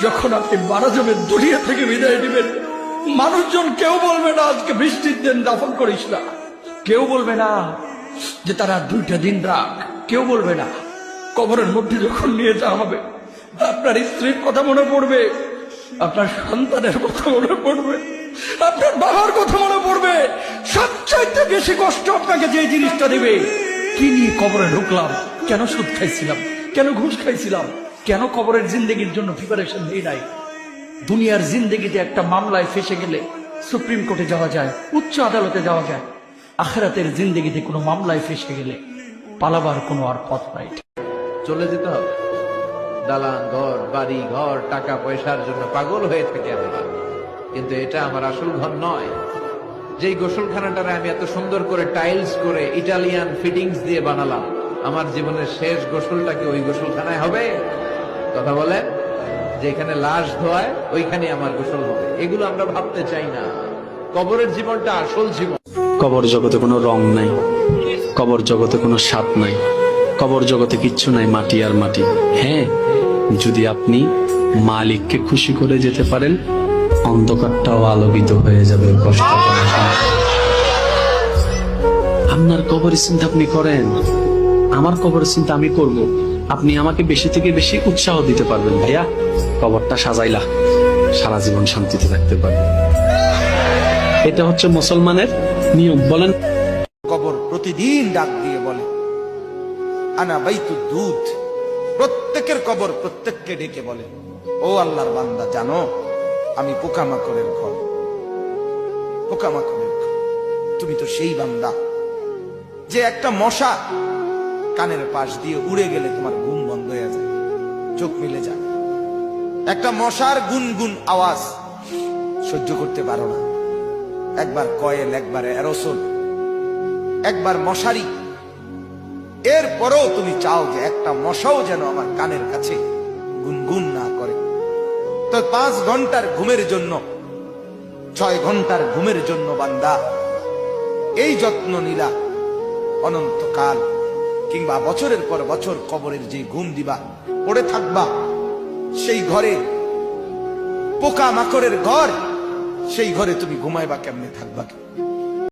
যখন আপনি মারা যাবেন, দুনিয়া থেকে বিদায় দিবেন, মানুষজন কেউ বলবে না আজকে বৃষ্টির দিন দাফন করিস না, কেউ বলবে না যে তারা 2টা দিন রাখ, কেউ বলবে না। কবরের মধ্যে যখন নিয়ে যাওয়া হবে, আপনার স্ত্রীর কথা মনে পড়বে, আপনার সন্তানের কথা মনে পড়বে, আপনার বাবার কথা মনে পড়বে। সবচাইতে বেশি কষ্ট আপনাকে যে জিনিসটা দেবে, কি নিয়ে কবরে ঢুকলাম, কেন সুদ খাইছিলাম, কেন ঘুষ খাইছিলাম, কেন কবরের জিন্দেগির জন্য প্রিপারেশন নেই নাই। দুনিয়ার জিন্দেগিতে একটা মামলায় ফেসে গেলে সুপ্রিম কোর্টে যাওয়া যায়, উচ্চ আদালতে যাওয়া যায়। আখিরাতের জিন্দেগিতে কোনো মামলায় ফেসে গেলে পালাবার কোনো আর পথ নাই। চলে যেতে হবে। দালান ঘর, বাড়ি ঘর, টাকা পয়সার জন্য পাগল হয়ে থাকে আমরা, কিন্তু এটা আমার আসল ঘর নয়। যেই গোসলখানাটারে আমি এত সুন্দর করে টাইলস করে ইটালিয়ান ফিটিংস দিয়ে বানালাম, আমার জীবনের শেষ গোসলটা কি ওই গোসলখানায় হবে? কথা বলেন, যেখানে লাশ ধোয়ায় ওইখানে আমার গোসল হবে। এগুলো আমরা ভাবতে চাই না। কবরের জীবনটা আসল জীবন। কবর জগতে কোনো রং নাই, কবর জগতে কোনো স্বাদ নাই, কবর জগতে কিচ্ছু নাই, মাটি আর মাটি। হ্যাঁ, যদি আপনি মালিককে খুশি করে যেতে পারেন, অন্ধকারটাও আলোকিত হয়ে যাবে। কষ্ট করে আপনার কবরের চিন্তা আপনি করেন, আমার কবরের চিন্তা আমি করব। আপনি আমাকে বেশি থেকে বেশি উৎসাহ দিতে পারবেন, ভাইয়া কবরটা সাজাইলা, সারা জীবন শান্তিতে থাকতে পারবেন। এটা হচ্ছে মুসলমানের নিয়ম। বলেন, কবর প্রতিদিন ডাক দিয়ে বলে আনা বাইতুদ দুধ। প্রত্যেকের কবর প্রত্যেককে ডেকে বলে, ও আল্লাহর বান্দা, জানো আমি পোকামাকড়ের ঘর, পোকামাকড়ের ঘর। তুমি তো সেই বান্দা যে একটা মশা কানের পাশ দিয়ে উড়ে গেলে তোমার ঘুম বন্ধ হয়ে যায়, চোখ মিলে যায়। একটা মশার গুনগুন আওয়াজ সহ্য করতে পারো না। একবার কয়েল, একবার অ্যারোসোল, একবার মশারি, এরপরেও তুমি চাও যে একটা মশাও যেন আমার কানের কাছে গুনগুন না করে। তো 5 ঘন্টার ঘুমের জন্য, 6 ঘন্টার ঘুমের জন্য বান্দা এই যত্ন নিলা, অনন্তকাল কিংবা বছরের পর বছর কবরের যে ঘুম দিবা, পড়ে থাকবা সেই ঘরে, পোকা মাকড়ের ঘর, সেই ঘরে তুমি ঘুমাইবা কেমনে, থাকবা?